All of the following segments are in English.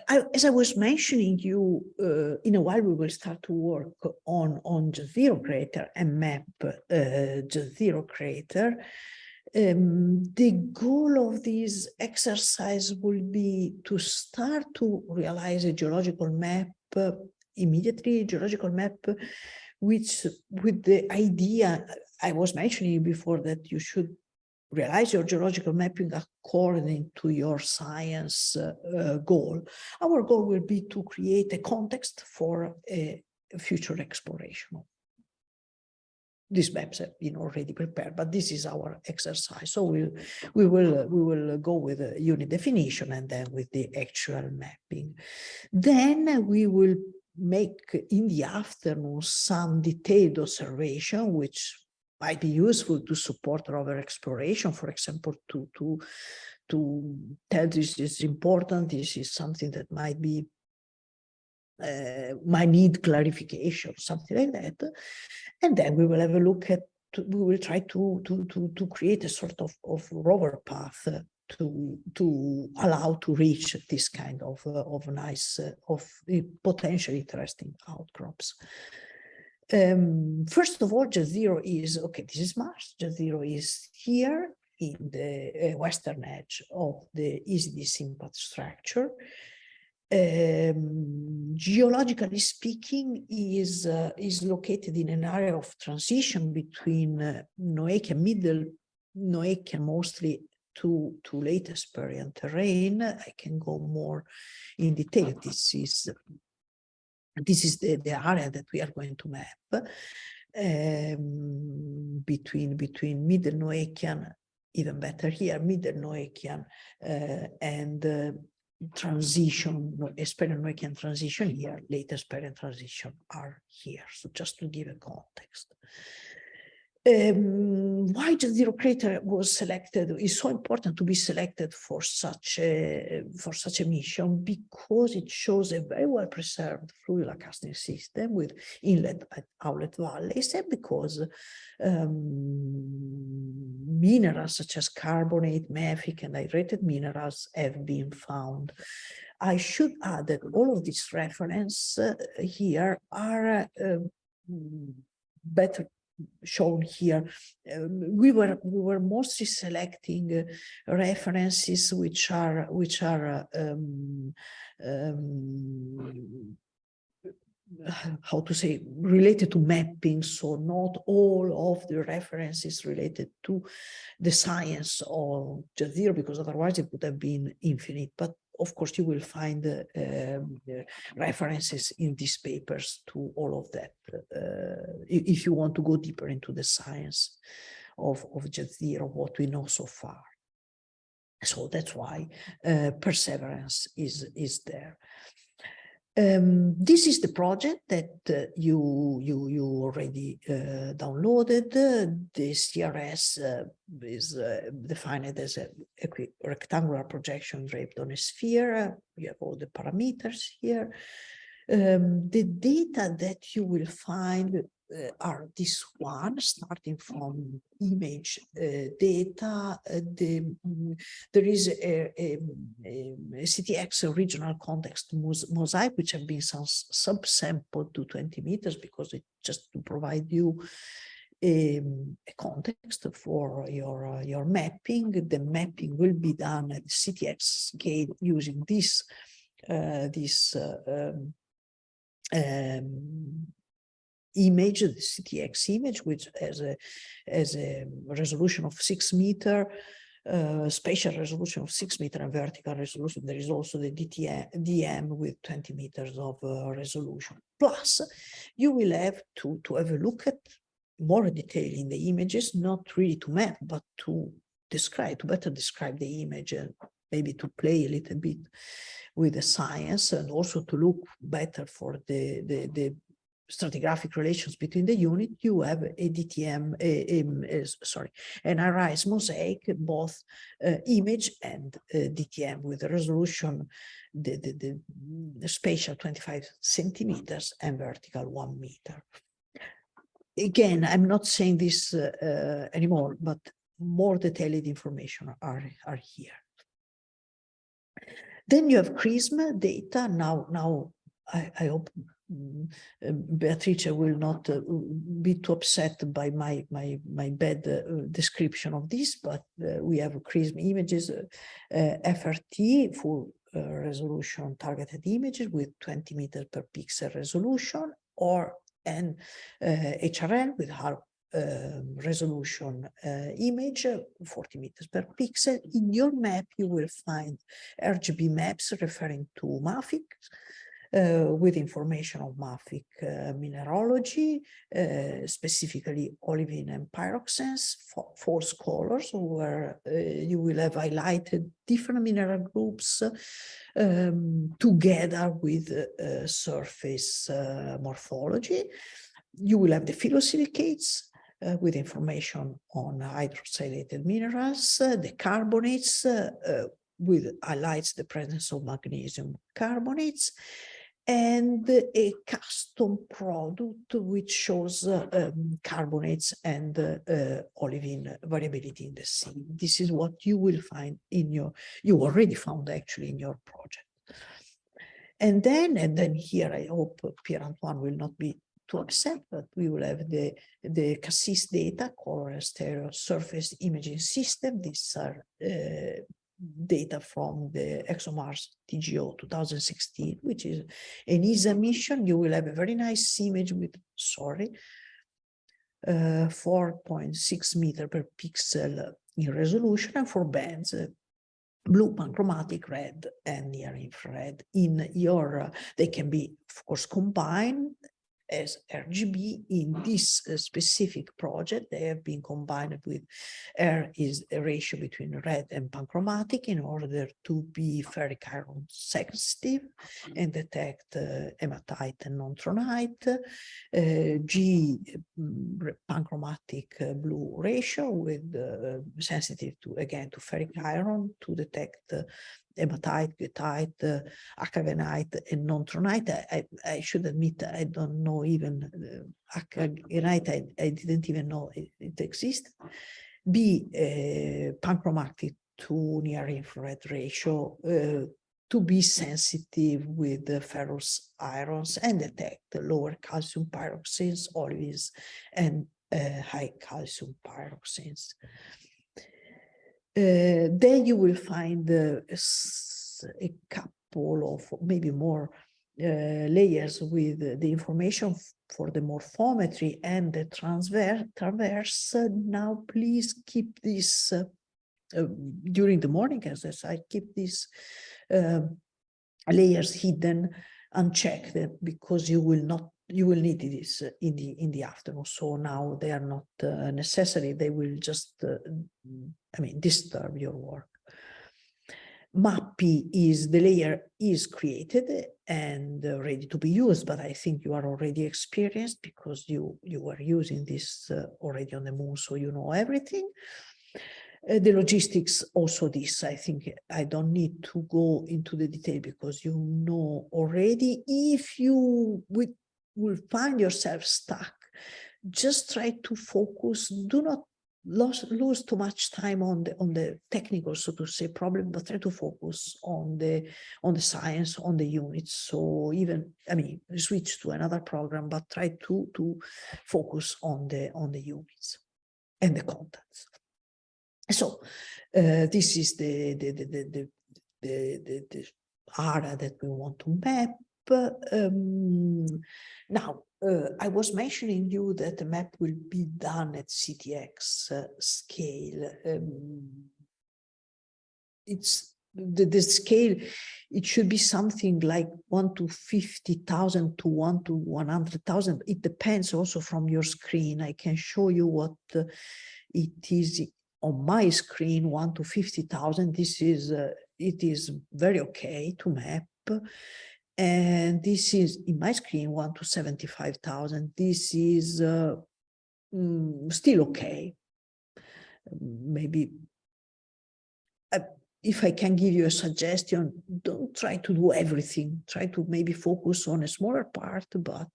as I was mentioning you, in a while we will start to work on J0 crater and map J0 crater. The goal of this exercise will be to start to realize a geological map, immediately a geological map, which with the idea I was mentioning before, that you should realize your geological mapping according to your science goal. Our goal will be to create a context for a future exploration. These maps have been already prepared, but this is our exercise. So we will go with a unit definition and then with the actual mapping. Then we will make in the afternoon some detailed observation, which might be useful to support rover exploration, for example, to tell this is important, this is something that might be might need clarification, something like that. And then we will have a look at, we will try to create a sort of rover path to allow to reach this kind of nice, potentially interesting outcrops. First of all, J0 is, okay, this is Mars. J0 is here in the western edge of the easily sympath structure. Geologically speaking, is located in an area of transition between Noachian, middle Noachian mostly, to late Hesperian terrain. I can go more in detail. This is the area that we are going to map, between middle Noachian, even better here, middle Noachian and transition, Hesperian Noachian transition here, late Hesperian transition are here. So just to give a context. Why J0 crater was selected, is so important to be selected for such a mission, because it shows a very well preserved fluvial casting system with inlet and outlet valleys, and because minerals such as carbonate, mafic, and hydrated minerals have been found. I should add that all of these references here are better shown here. We were mostly selecting references which are how to say, related to mapping, so not all of the references related to the science of J0, because otherwise it would have been infinite. But of course, you will find references in these papers to all of that, if you want to go deeper into the science of J0, what we know so far. So that's why perseverance is there. This is the project that you already downloaded. The CRS is defined as a rectangular projection draped on a sphere. You have all the parameters here. The data that you will find are this one, starting from image data. There is a CTX regional context mosaic, which have been subsampled to 20 meters, because it just to provide you a context for your mapping. The mapping will be done at CTX scale using this image, the CTX image, which has a resolution of 6 meters, spatial resolution of 6 meters, and vertical resolution. There is also the DM with 20 meters of resolution. Plus, you will have to have a look at more detail in the images, not really to map, but to describe, to better describe the image, and maybe to play a little bit with the science, and also to look better for the stratigraphic relations between the unit. You have a DTM, an ARISE mosaic, both image and DTM, with a resolution, the spatial 25 centimeters and vertical 1 meter. Again, I'm not saying this anymore, but more detailed information are here. Then you have CRISM data. Now I hope Beatrice will not be too upset by my bad description of this, but we have CRISM images, FRT, full resolution targeted images with 20 meters per pixel resolution, and HRL with high resolution image, 40 meters per pixel. In your map, you will find RGB maps referring to mafic, with information on mafic mineralogy, specifically olivine and pyroxenes, false colors, where you will have highlighted different mineral groups together with surface morphology. You will have the phyllosilicates with information on hydroxylated minerals, the carbonates with highlights the presence of magnesium carbonates, and a custom product which shows carbonates and olivine variability in the sea. This is what you will find in you already found actually in your project. And then here I hope Pierre-Antoine will not be too upset, but we will have the CASIS data, color and stereo surface imaging system. These are data from the ExoMars TGO 2016, which is an ESA mission. You will have a very nice image with, 4.6 meter per pixel in resolution, and 4 bands, blue, panchromatic, red, and near infrared. In your, they can be, of course, combined as RGB. In this specific project, they have been combined with R is a ratio between red and panchromatic in order to be ferric iron sensitive and detect hematite and non-tronite. G panchromatic blue ratio with sensitive to, again, to ferric iron to detect hematite, goethite, acavenite, and non-tronite. I should admit I don't know even acavenite. I didn't even know it exists. B panchromatic to near infrared ratio to be sensitive with the ferrous irons and detect the lower calcium pyroxenes, olivines, and high calcium pyroxenes. Then you will find a couple of maybe more layers with the information for the morphometry and the transverse. Now, please keep this during the morning, as I keep these layers hidden, unchecked, because you will need this in the afternoon. So now they are not necessary. They will just, disturb your work. MAPI is the layer is created and ready to be used, but I think you are already experienced because you were using this already on the moon, so you know everything. The logistics also this, I think I don't need to go into the detail because you know already. If you will find yourself stuck, just try to focus. Do not lose too much time on the technical, so to say, problem, but try to focus on the science, on the units. So even, switch to another program, but try to focus on the units and the contents. So this is the area that we want to map. Now, I was mentioning you that the map will be done at CTX scale. It's the scale, it should be something like 1 to 50,000 to 1 to 100,000. It depends also from your screen. I can show you what it is on my screen, 1 to 50,000. This is, it is very okay to map. And this is in my screen 1 to 75,000. This is still okay. Maybe if I can give you a suggestion, don't try to do everything. Try to maybe focus on a smaller part, but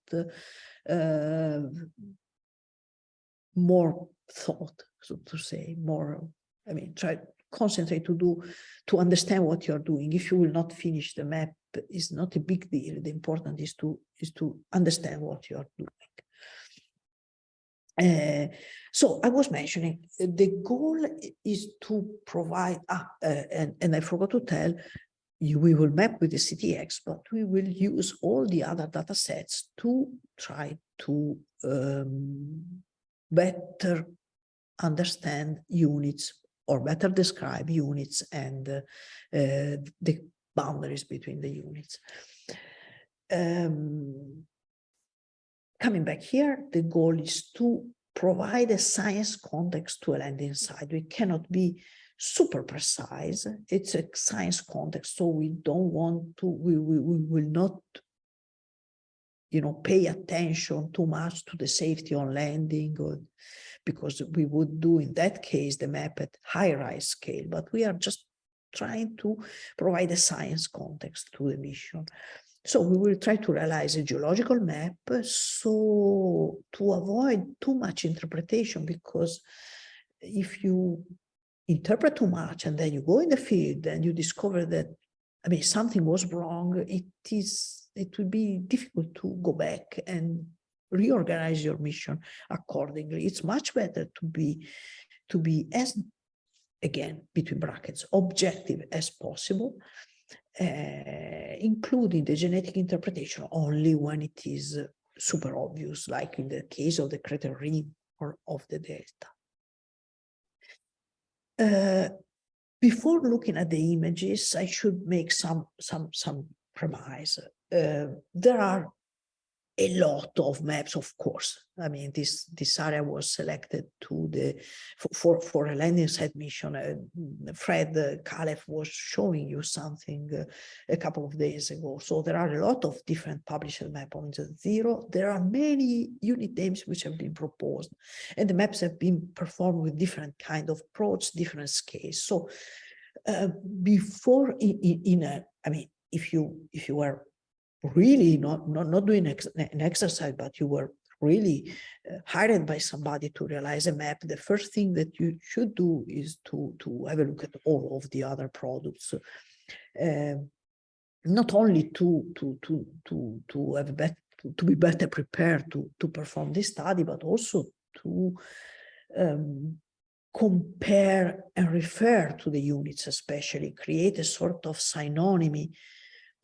more thought, so to say, more. Try concentrate to understand what you're doing. If you will not finish the map, it's not a big deal. The important is to understand what you're doing. So I was mentioning the goal is to provide, and I forgot to tell you, we will map with the CTX, but we will use all the other data sets to try to better understand units or better describe units and the boundaries between the units. Coming back here, the goal is to provide a science context to a landing site. We cannot be super precise. It's a science context, so we don't want to, we will not, pay attention too much to the safety on landing, or because we would do in that case the map at high-rise scale, but we are just trying to provide a science context to the mission. So we will try to realize a geological map so to avoid too much interpretation, because if you interpret too much and then you go in the field and you discover that, something was wrong, it will be difficult to go back and reorganize your mission accordingly. It's much better to be as, again, between brackets, objective as possible, including the genetic interpretation only when it is super obvious, like in the case of the crater rim or of the delta. Before looking at the images, I should make some premise. There are a lot of maps, of course. This area was selected for a landing site mission. Fred Calef was showing you something a couple of days ago. So there are a lot of different published maps on J0. There are many unit names which have been proposed, and the maps have been performed with different kind of approach, different scales. So before if you were really not doing an exercise, but you were really hired by somebody to realize a map, the first thing that you should do is to have a look at all of the other products, not only to be better prepared to perform this study, but also to compare and refer to the units, especially create a sort of synonymy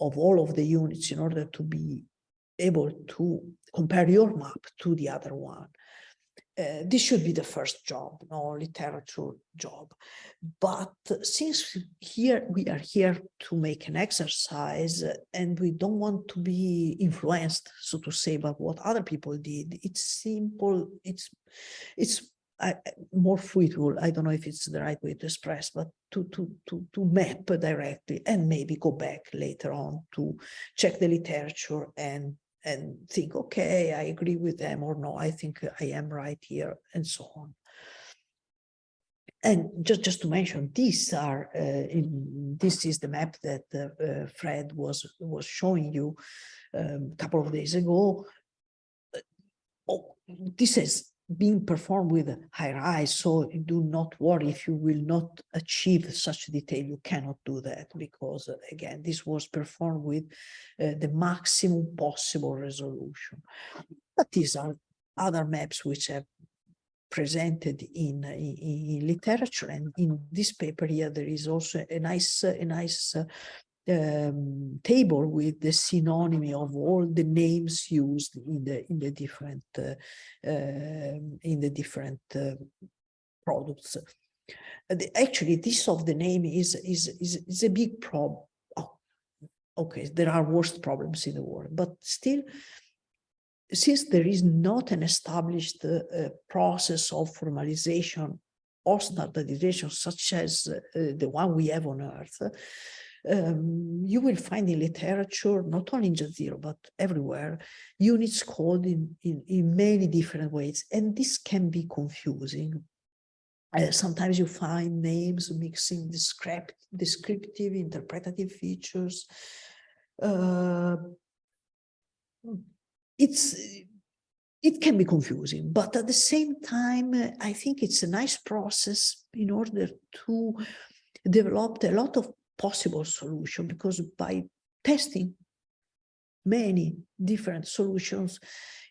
of all of the units in order to be able to compare your map to the other one. This should be the first job, no literature job. But since here we are here to make an exercise and we don't want to be influenced, so to say, by what other people did, it's simple, it's more fruitful, I don't know if it's the right way to express, but to map directly and maybe go back later on to check the literature and think, okay, I agree with them, or no, I think I am right here, and so on. And just to mention, these are this is the map that Fred was showing you a couple of days ago. This is being performed with high rise, so do not worry if you will not achieve such detail. You cannot do that because, again, this was performed with the maximum possible resolution. But these are other maps which have presented in literature, and in this paper here there is also a nice table with the synonymy of all the names used in the different products. Actually, this of the name is a big problem. Oh, okay, there are worse problems in the world, but still, since there is not an established process of formalization or standardization such as the one we have on Earth, you will find in literature, not only in J0, but everywhere, units called in many different ways, and this can be confusing. Sometimes you find names mixing descriptive, interpretative features. It can be confusing, but at the same time, I think it's a nice process in order to developed a lot of possible solutions, because by testing many different solutions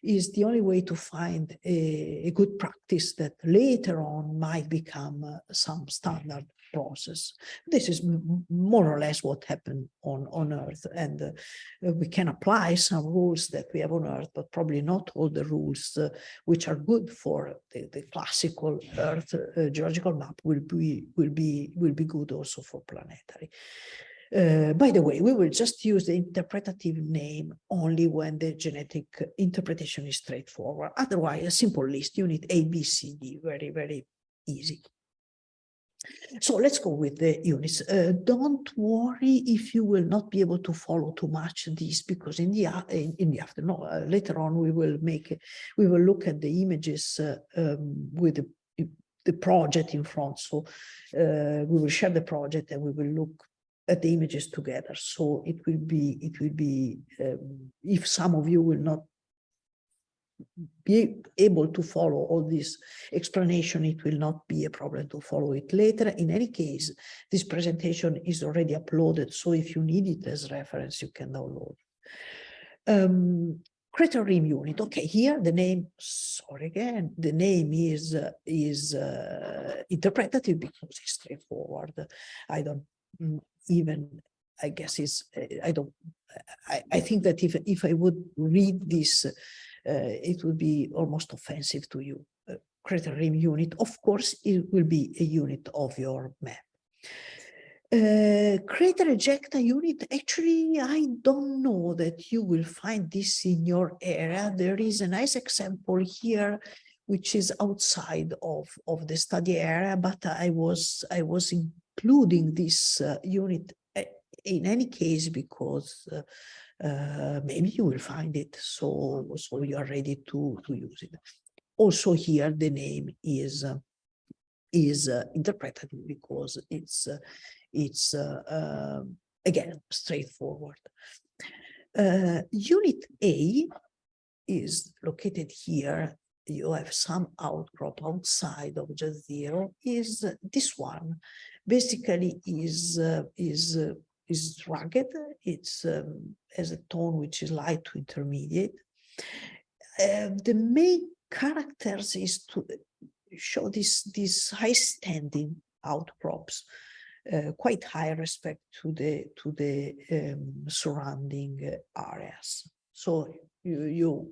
is the only way to find a good practice that later on might become some standard process. This is more or less what happened on Earth, and we can apply some rules that we have on Earth, but probably not all the rules which are good for the classical Earth geological map will be good also for planetary. By the way, we will just use the interpretative name only when the genetic interpretation is straightforward. Otherwise, a simple list, unit A, B, C, D, very, very easy. So let's go with the units. Don't worry if you will not be able to follow too much this, because in the afternoon, later on, we will look at the images with the project in front. So we will share the project and we will look at the images together. So it will be if some of you will not be able to follow all this explanation, it will not be a problem to follow it later. In any case, this presentation is already uploaded, so if you need it as reference, you can download it. Crater rim unit. Okay, here the name, sorry again, the name is interpretative because it's straightforward. I don't even, I guess it's, I think that if I would read this, it would be almost offensive to you. Crater rim unit, of course, it will be a unit of your map. Crater ejecta unit, actually, I don't know that you will find this in your area. There is a nice example here, which is outside of the study area, but I was including this unit in any case because maybe you will find it, so you are ready to use it. Also here, the name is interpretative because it's again straightforward. Unit A is located here. You have some outcrop outside of just zero. Is this one basically is rugged. It's has a tone which is light to intermediate. The main characters is to show these high standing outcrops, quite high respect to the surrounding areas. So you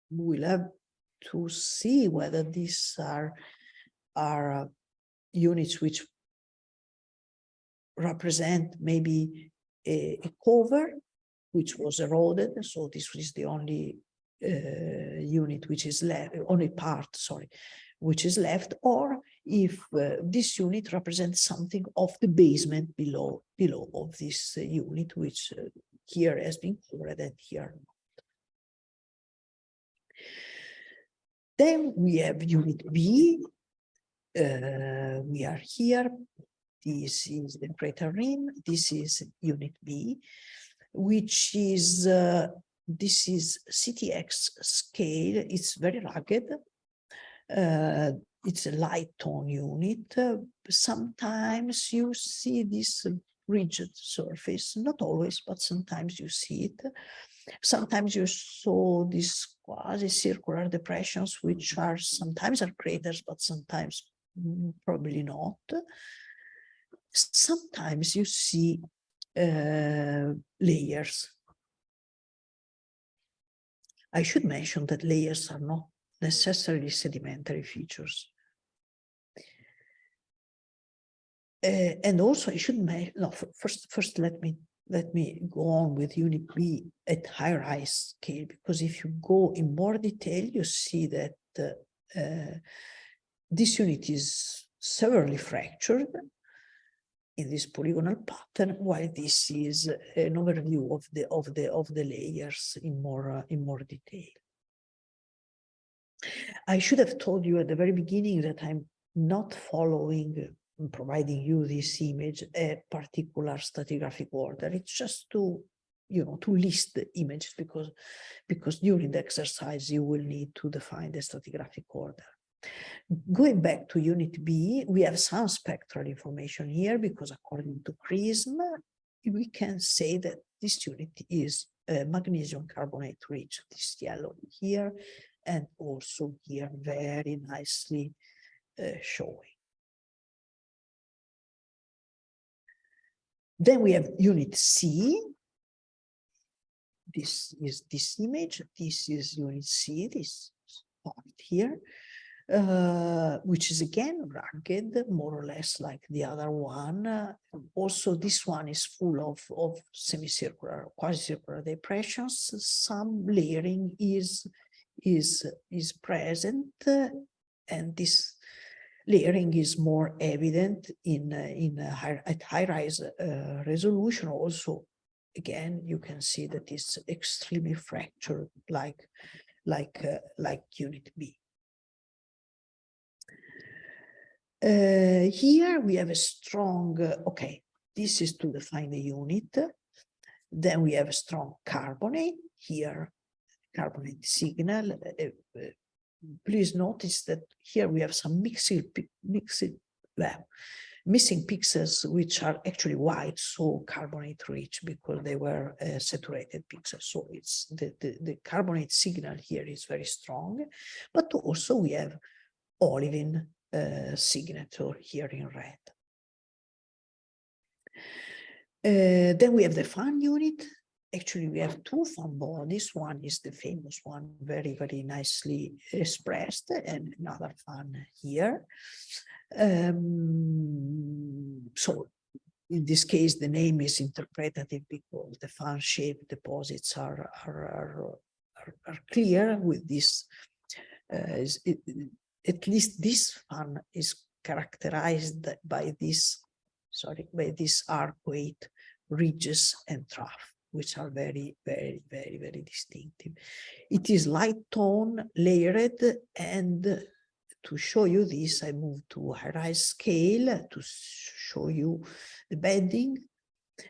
will have to see whether these are units which represent maybe a cover which was eroded. So this is the only unit which is left, only part, sorry, which is left, or if this unit represents something of the basement below of this unit, which here has been covered and here not. Then we have unit B. We are here. This is the crater rim. This is unit B, which is this is CTX scale. It's very rugged. It's a light tone unit. Sometimes you see this rigid surface, not always, but sometimes you see it. Sometimes you saw these quasi-circular depressions, which are sometimes are craters, but sometimes probably not. Sometimes you see layers. I should mention that layers are not necessarily sedimentary features. And also I should mention, no, first let me go on with unit B at high rise scale, because if you go in more detail, you see that this unit is severely fractured in this polygonal pattern, while this is an overview of the layers in more detail. I should have told you at the very beginning that I'm not providing you this image a particular stratigraphic order. It's just to list the images because during the exercise you will need to define the stratigraphic order. Going back to unit B, we have some spectral information here because according to CRISM, we can say that this unit is magnesium carbonate rich, this yellow here, and also here very nicely showing. Then we have unit C. This is this image. This is unit C, this part here, which is again rugged, more or less like the other one. Also, this one is full of semicircular, quasi-circular depressions. Some layering is present, and this layering is more evident at high-rise resolution. Also, again, you can see that it's extremely fractured, like unit B. Here we have a strong, okay, this is to define the unit. Then we have a strong carbonate here, carbonate signal. Please notice that here we have some missing pixels, which are actually white, so carbonate rich, because they were saturated pixels. So it's the carbonate signal here is very strong, but also we have olivine signature here in red. Then we have the fan unit. Actually, we have two fan bodies. One is the famous one, very, very nicely expressed, and another fan here. So in this case, the name is interpretative because the fan-shaped deposits are clear with this. At least this fan is characterized by this, by this arcuate ridges and trough, which are very, very, very, very distinctive. It is light tone, layered, and to show you this, I move to high-rise scale to show you the bedding.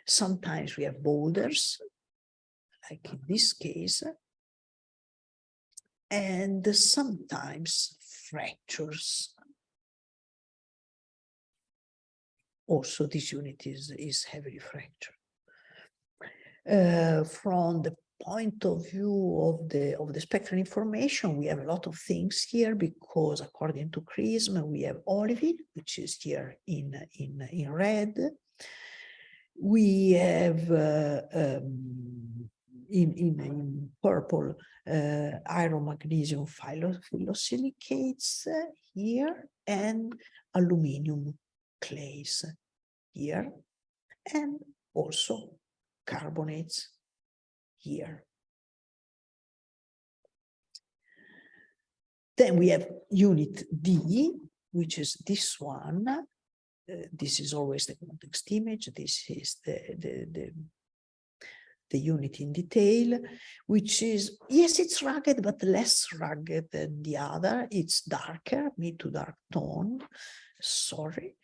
Sometimes we have boulders, like in this case, and sometimes fractures. Also, this unit is heavily fractured. From the point of view of the spectral information, we have a lot of things here because according to CRISM, we have olivine, which is here in red. We have in purple iron magnesium phyllosilicates here, and aluminum clays here, and also carbonates here. Then we have unit D, which is this one. This is always the context image. This is the unit in detail, which is, yes, it's rugged, but less rugged than the other. It's darker, mid to dark tone. Sorry.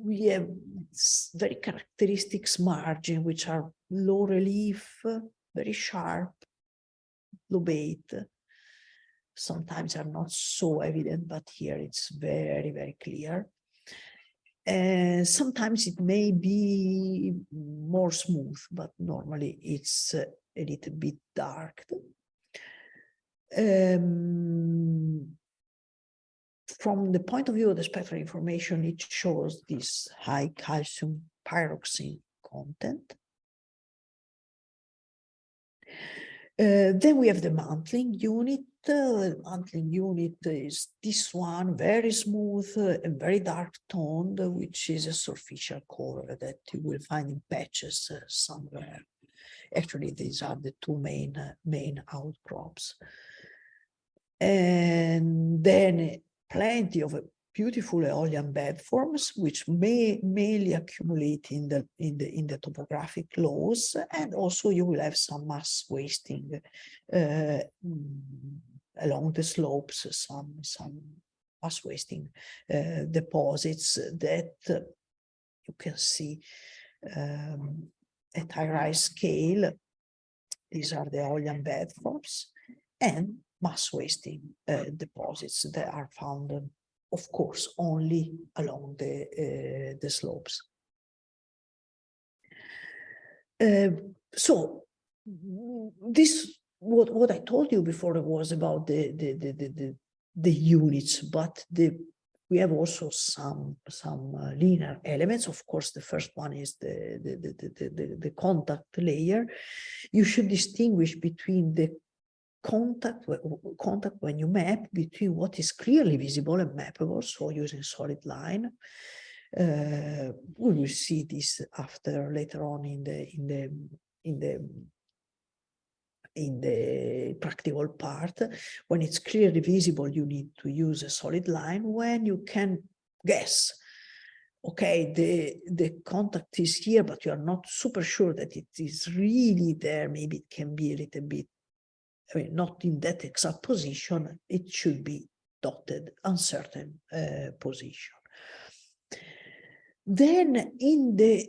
We have very characteristic margin, which are low relief, very sharp, lobate. Sometimes are not so evident, but here it's very, very clear. And sometimes it may be more smooth, but normally it's a little bit dark. From the point of view of the spectral information, it shows this high calcium pyroxene content. Then we have the mantling unit. The mantling unit is this one, very smooth and very dark toned, which is a superficial color that you will find in patches somewhere. Actually, these are the two main outcrops. And then plenty of beautiful aeolian bed forms, which may mainly accumulate in the topographic lows, and also you will have some mass wasting along the slopes, some mass wasting deposits that you can see at high-rise scale. These are the aeolian bed forms, and mass wasting deposits that are found, of course, only along the slopes. So this, what I told you before was about the units, but we have also some linear elements. Of course, the first one is the contact layer. You should distinguish between the contact when you map, between what is clearly visible and mappable, so using solid line. We will see this later on in the practical part. When it's clearly visible, you need to use a solid line. When you can guess, okay, the contact is here, but you are not super sure that it is really there, maybe it can be a little bit, I mean, not in that exact position, it should be dotted uncertain position. Then in the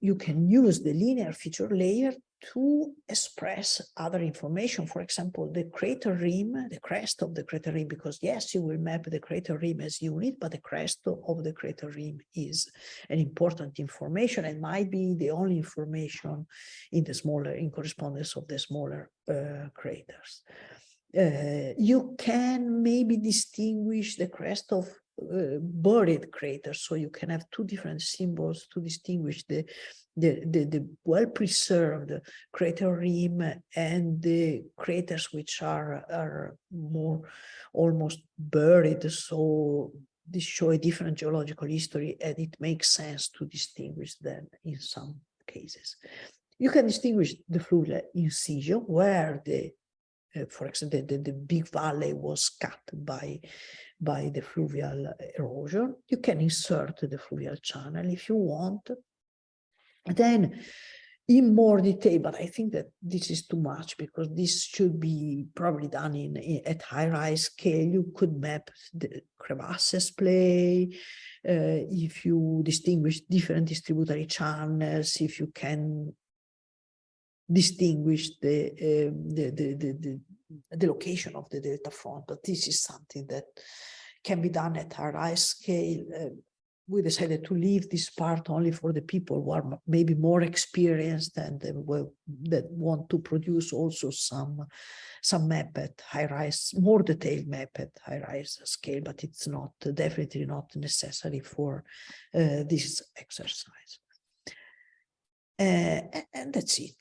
you can use the linear feature layer to express other information. For example, the crater rim, the crest of the crater rim, because yes, you will map the crater rim as unit, but the crest of the crater rim is an important information and might be the only information in correspondence of the smaller craters. You can maybe distinguish the crest of buried craters, so you can have two different symbols to distinguish the well-preserved crater rim and the craters which are more almost buried. So this shows a different geological history, and it makes sense to distinguish them in some cases. You can distinguish the fluvial incision, where for example, the big valley was cut by the fluvial erosion. You can insert the fluvial channel if you want. And then in more detail, but I think that this is too much because this should be probably done at high-rise scale. You could map the crevasses play, if you distinguish different distributary channels, if you can distinguish the location of the delta front, but this is something that can be done at a high scale. We decided to leave this part only for the people who are maybe more experienced and that want to produce also some map at high-rise, more detailed map at high-rise scale, but it's not definitely not necessary for this exercise. And that's it.